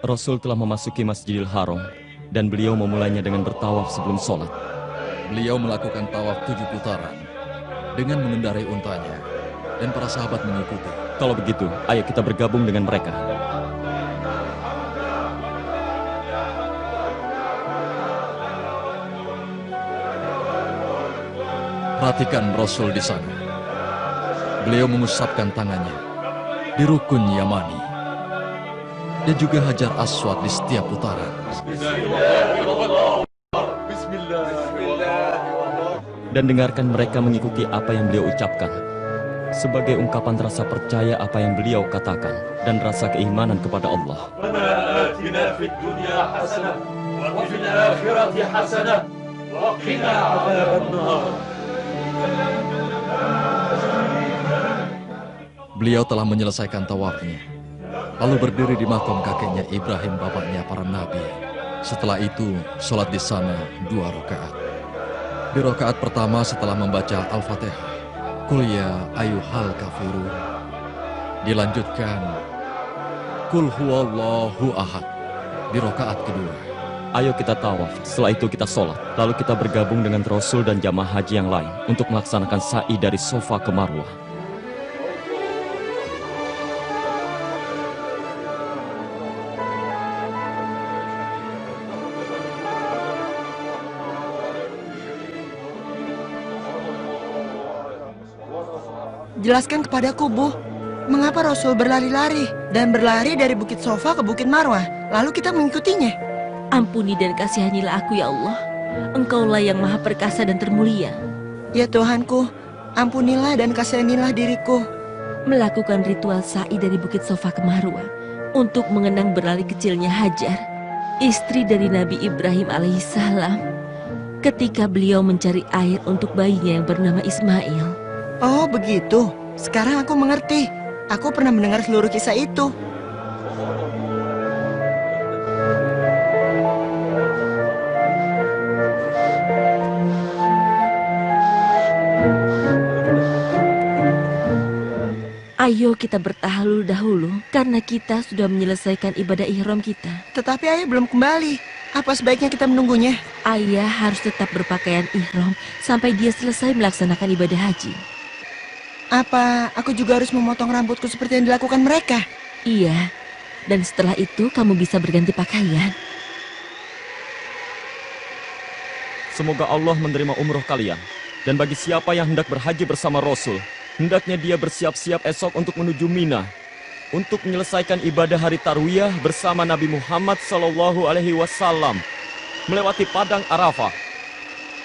Rasul telah memasuki Masjidil Haram dan beliau memulainya dengan bertawaf sebelum sholat. Beliau melakukan tawaf 7 putaran dengan mengendarai untanya dan para sahabat mengikuti. Kalau begitu, ayo kita bergabung dengan mereka. Perhatikan Rasul di sana. Beliau mengusapkan tangannya di rukun Yamani dan juga Hajar Aswad di setiap putaran. Dan dengarkan mereka mengikuti apa yang beliau ucapkan sebagai ungkapan rasa percaya apa yang beliau katakan dan rasa keimanan kepada Allah. Beliau telah menyelesaikan tawafnya, lalu berdiri di makam kakeknya Ibrahim, bapaknya para nabi. Setelah itu, sholat di sana 2 rakaat. Di rakaat pertama setelah membaca Al-Fatihah, Qul ya ayyuhal kafirun. Dilanjutkan, Qul huwallahu ahad. Di rakaat kedua. Ayo kita tawaf, setelah itu kita sholat. Lalu kita bergabung dengan Rasul dan jamaah haji yang lain untuk melaksanakan sa'i dari Sofa ke Marwah. Jelaskan kepadaku, Bu, mengapa Rasul berlari-lari dan berlari dari Bukit Sofa ke Bukit Marwah, lalu kita mengikutinya? Ampuni dan kasihanilah aku ya Allah. Engkaulah yang maha perkasa dan termulia. Ya Tuhanku, ampunilah dan kasihanilah diriku. Melakukan ritual sa'i dari Bukit Sofa ke Marwah untuk mengenang berlari kecilnya Hajar, istri dari Nabi Ibrahim alaihissalam, ketika beliau mencari air untuk bayinya yang bernama Ismail. Oh begitu, sekarang aku mengerti. Aku pernah mendengar seluruh kisah itu. Ayo kita bertahlul dahulu, karena kita sudah menyelesaikan ibadah ihram kita. Tetapi ayah belum kembali. Apa sebaiknya kita menunggunya? Ayah harus tetap berpakaian ihram sampai dia selesai melaksanakan ibadah haji. Apa aku juga harus memotong rambutku seperti yang dilakukan mereka? Iya, dan setelah itu kamu bisa berganti pakaian. Semoga Allah menerima umroh kalian. Dan bagi siapa yang hendak berhaji bersama Rasul, hendaknya dia bersiap-siap esok untuk menuju Mina untuk menyelesaikan ibadah hari Tarwiyah bersama Nabi Muhammad SAW melewati padang Arafah.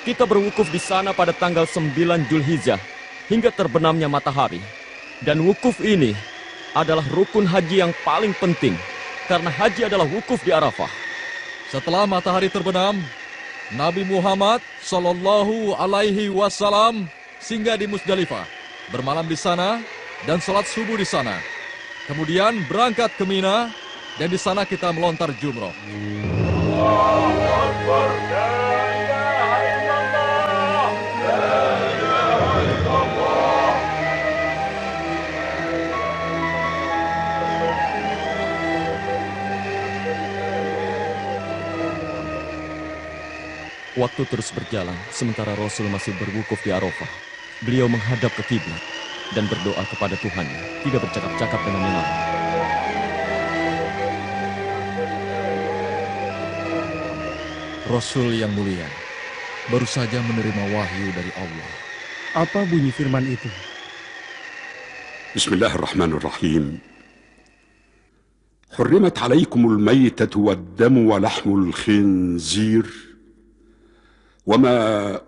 Kita berwukuf di sana pada tanggal 9 Zulhijjah hingga terbenamnya matahari. Dan wukuf ini adalah rukun haji yang paling penting karena haji adalah wukuf di Arafah. Setelah matahari terbenam, Nabi Muhammad SAW singgah di Musdalifah, bermalam di sana dan sholat subuh di sana. Kemudian berangkat ke Mina dan di sana kita melontar jumroh. Waktu terus berjalan, sementara Rasul masih berwukuf di Arafah. Beliau menghadap ke kiblat dan berdoa kepada Tuhannya, tidak bercakap-cakap dengan yang lain. Rasul yang mulia baru saja menerima wahyu dari Allah. Apa bunyi firman itu? Bismillahirrahmanirrahim. حرمت عليكم الميتة والدم ولحم الخنزير وما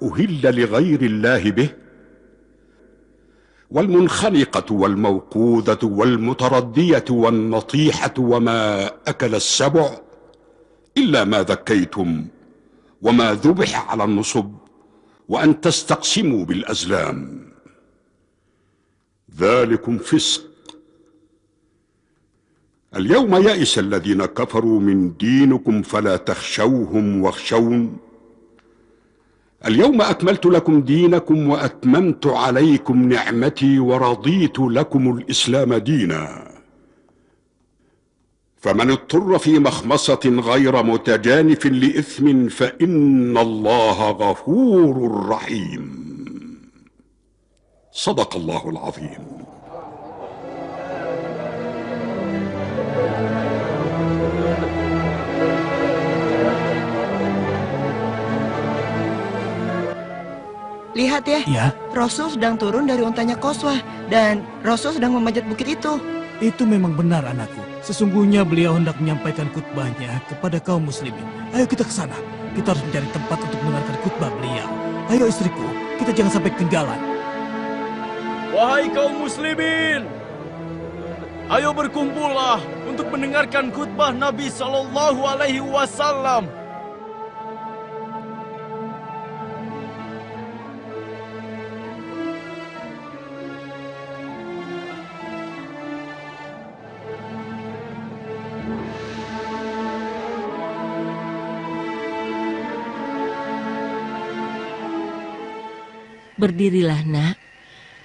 أهل لغير الله به والمنخنقة والموقوذة والمتردية والنطيحة وما أكل السبع إلا ما ذكيتم وما ذبح على النصب وأن تستقسموا بالأزلام ذلكم فسق. اليوم يئس الذين كفروا من دينكم فلا تخشوهم واخشون اليوم أكملت لكم دينكم وأتممت عليكم نعمتي ورضيت لكم الإسلام دينا فمن اضطر في مخمصة غير متجانف لإثم فإن الله غفور رحيم. صدق الله العظيم. Lihat ya, Ya, Rasul sedang turun dari untanya Qaswah dan Rasul sedang memanjat bukit itu. itu memang benar anakku. Sesungguhnya beliau hendak menyampaikan khutbahnya kepada kaum muslimin. Ayo kita ke sana. Kita harus mencari tempat untuk mendengarkan khutbah beliau. Ayo istriku, kita jangan sampai ketinggalan. Wahai kaum muslimin, ayo berkumpullah untuk mendengarkan khutbah Nabi Sallallahu Alaihi Wasallam. Berdirilah nak,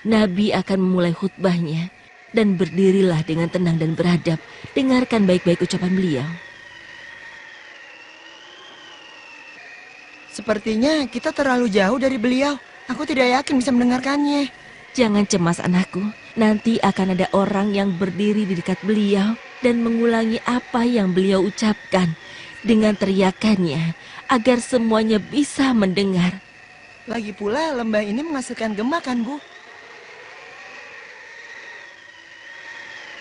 Nabi akan memulai khutbahnya. Dan berdirilah dengan tenang dan beradab. Dengarkan baik-baik ucapan beliau. Sepertinya kita terlalu jauh dari beliau. Aku tidak yakin bisa mendengarkannya. Jangan cemas anakku, nanti akan ada orang yang berdiri di dekat beliau dan mengulangi apa yang beliau ucapkan dengan teriakannya agar semuanya bisa mendengar. Lagi pula lembah ini menghasilkan gema kan, Bu?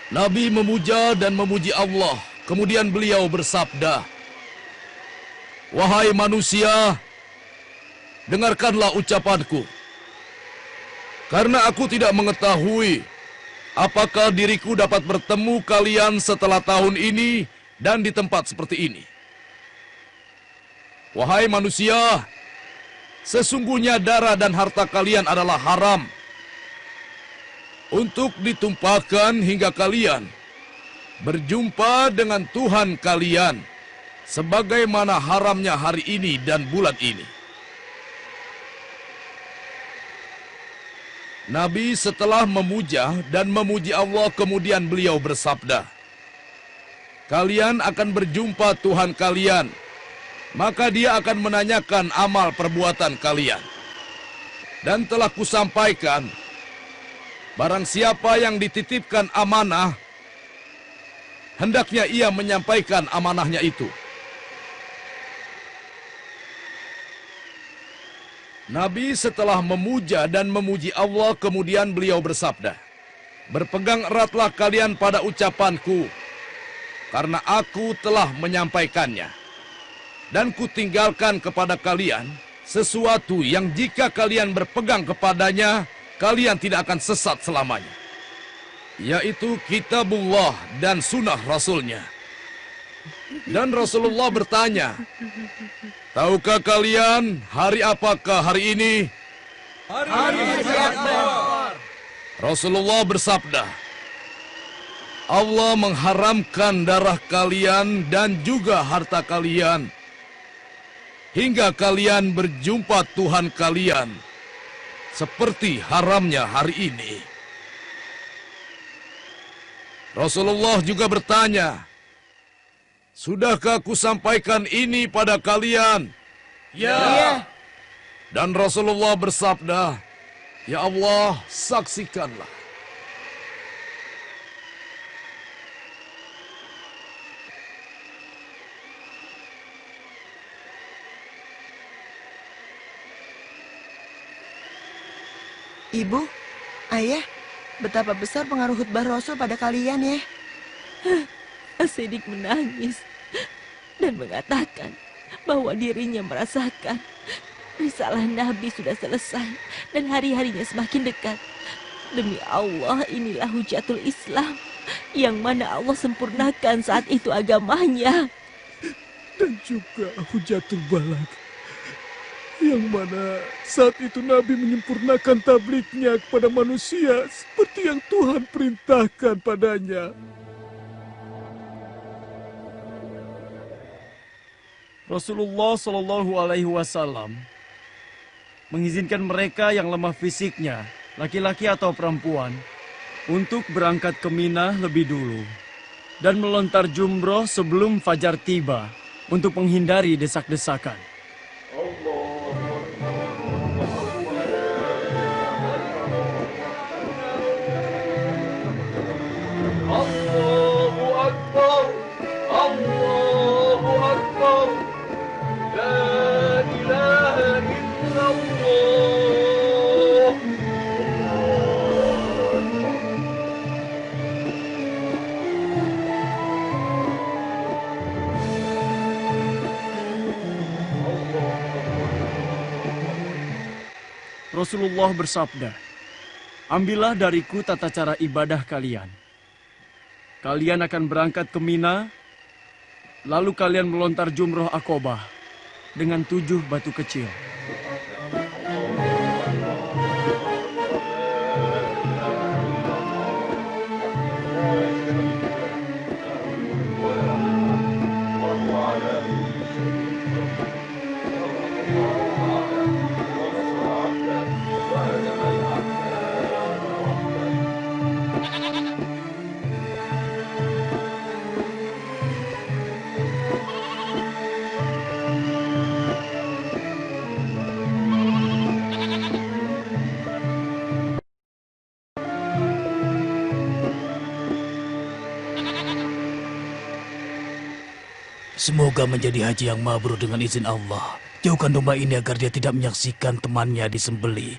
Nabi memuja dan memuji Allah. Kemudian beliau bersabda, "Wahai manusia, dengarkanlah ucapanku. Karena aku tidak mengetahui apakah diriku dapat bertemu kalian setelah tahun ini dan di tempat seperti ini. Wahai manusia, sesungguhnya darah dan harta kalian adalah haram untuk ditumpahkan hingga kalian berjumpa dengan Tuhan kalian, sebagaimana haramnya hari ini dan bulan ini." Nabi setelah memuja dan memuji Allah, kemudian beliau bersabda, "Kalian akan berjumpa Tuhan kalian, maka dia akan menanyakan amal perbuatan kalian. Dan telah kusampaikan, barang siapa yang dititipkan amanah, hendaknya ia menyampaikan amanahnya itu." Nabi setelah memuja dan memuji Allah, kemudian beliau bersabda, "Berpegang eratlah kalian pada ucapanku, karena aku telah menyampaikannya. Dan kutinggalkan kepada kalian sesuatu yang jika kalian berpegang kepadanya, kalian tidak akan sesat selamanya, yaitu kitabullah dan sunnah Rasulnya." Dan Rasulullah bertanya, "Tahukah kalian hari apakah hari ini?" Hari Akbar. Rasulullah bersabda, "Allah mengharamkan darah kalian dan juga harta kalian hingga kalian berjumpa Tuhan kalian seperti haramnya hari ini." Rasulullah juga bertanya, "Sudahkah aku sampaikan ini pada kalian?" "Ya." Dan Rasulullah bersabda, "Ya Allah, saksikanlah." Ibu, Ayah, betapa besar pengaruh khutbah Rasul pada kalian ya. As-Siddiq menangis dan mengatakan bahwa dirinya merasakan risalah Nabi sudah selesai dan hari-harinya semakin dekat. Demi Allah, inilah hujatul Islam yang mana Allah sempurnakan saat itu agamanya. Dan juga Hujatul Balag, yang mana saat itu Nabi menyempurnakan tablignya kepada manusia seperti yang Tuhan perintahkan padanya. Rasulullah Shallallahu Alaihi Wasallam mengizinkan mereka yang lemah fisiknya, laki-laki atau perempuan, untuk berangkat ke Mina lebih dulu. dan melontar jumroh sebelum fajar tiba untuk menghindari desak-desakan. Allahu Akbar, Allahu Akbar, La ilaha illallah. Rasulullah bersabda, "Ambillah dariku tata cara ibadah kalian. Kalian akan berangkat ke Mina, lalu kalian melontar jumroh Aqobah dengan 7 batu kecil. Semoga menjadi haji yang mabrur dengan izin Allah. Jauhkan domba ini agar dia tidak menyaksikan temannya disembelih.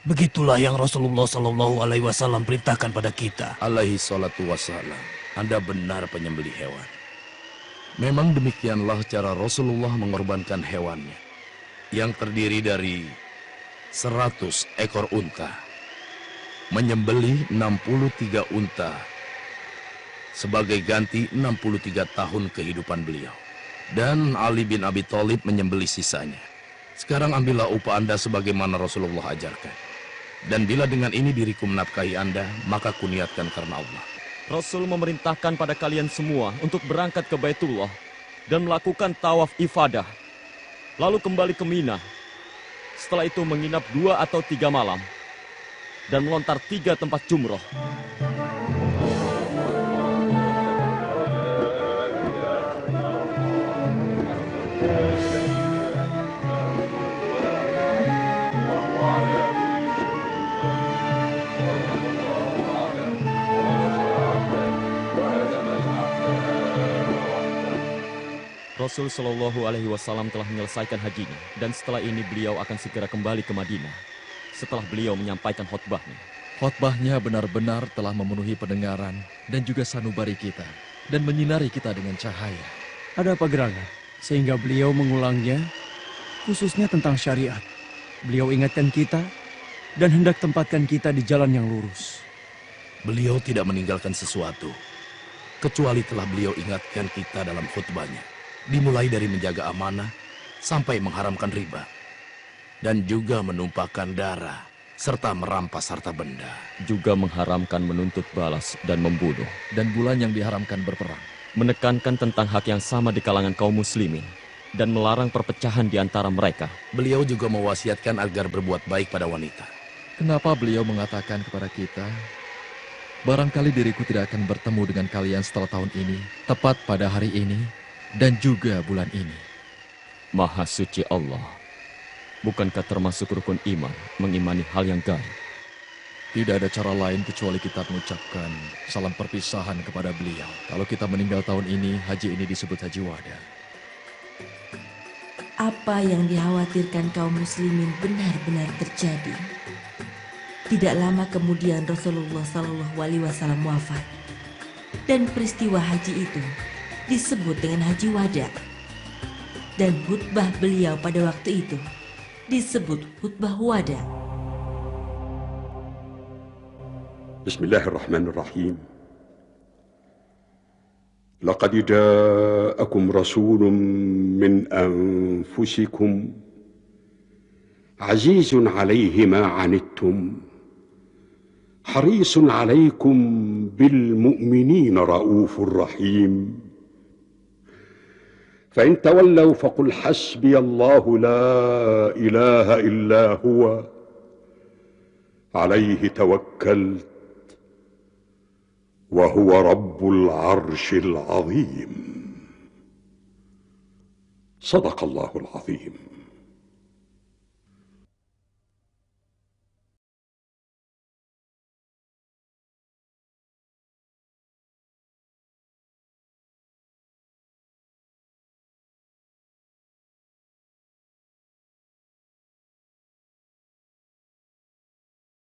Begitulah yang Rasulullah SAW perintahkan pada kita. Alaihi salatu wassalam. Anda benar penyembelih hewan. Memang demikianlah cara Rasulullah mengorbankan hewannya, yang terdiri dari 100 ekor unta, menyembelih 63 unta, sebagai ganti 63 tahun kehidupan beliau. Dan Ali bin Abi Thalib menyembelih sisanya. Sekarang ambillah upah Anda sebagaimana Rasulullah ajarkan. Dan bila dengan ini diriku menafkahi Anda, maka kuniatkan karena Allah. Rasul memerintahkan pada kalian semua untuk berangkat ke Baitullah dan melakukan tawaf ifadah, lalu kembali ke Mina. Setelah itu menginap 2 atau 3 malam dan melontar 3 tempat jumroh. Rasul Shallallahu Alaihi Wasallam telah menyelesaikan hajinya, dan setelah ini beliau akan segera kembali ke Madinah. Setelah beliau menyampaikan khutbahnya. Khotbahnya benar-benar telah memenuhi pendengaran dan juga sanubari kita, dan menyinari kita dengan cahaya. Ada apa gerangan? Sehingga beliau mengulangnya, khususnya tentang syariat. Beliau ingatkan kita dan hendak tempatkan kita di jalan yang lurus. Beliau tidak meninggalkan sesuatu, kecuali telah beliau ingatkan kita dalam khutbahnya. Dimulai dari menjaga amanah sampai mengharamkan riba, dan juga menumpahkan darah serta merampas harta benda, juga mengharamkan menuntut balas dan membunuh, dan bulan yang diharamkan berperang, menekankan tentang hak yang sama di kalangan kaum muslimin, dan melarang perpecahan di antara mereka. Beliau juga mewasiatkan agar berbuat baik pada wanita. Kenapa beliau mengatakan kepada kita, barangkali diriku tidak akan bertemu dengan kalian setelah tahun ini, tepat pada hari ini, dan juga bulan ini. Maha suci Allah, bukankah termasuk rukun iman mengimani hal yang gaib? Tidak ada cara lain kecuali kita mengucapkan salam perpisahan kepada beliau. Kalau kita meninggal tahun ini, haji ini disebut haji wada. Apa yang dikhawatirkan kaum muslimin benar-benar terjadi. Tidak lama kemudian Rasulullah SAW wafat, dan peristiwa haji itu disebut dengan haji wada, dan khutbah beliau pada waktu itu disebut khutbah wada. Bismillahirrahmanirrahim. Laqad ja'akum rasulun min anfusikum azizun 'alaihi ma 'anittum harisun 'alaikum bil mu'minina raufur rahim. فإن تولوا فقل حسبي الله لا إله إلا هو عليه توكلت وهو رب العرش العظيم. صدق الله العظيم.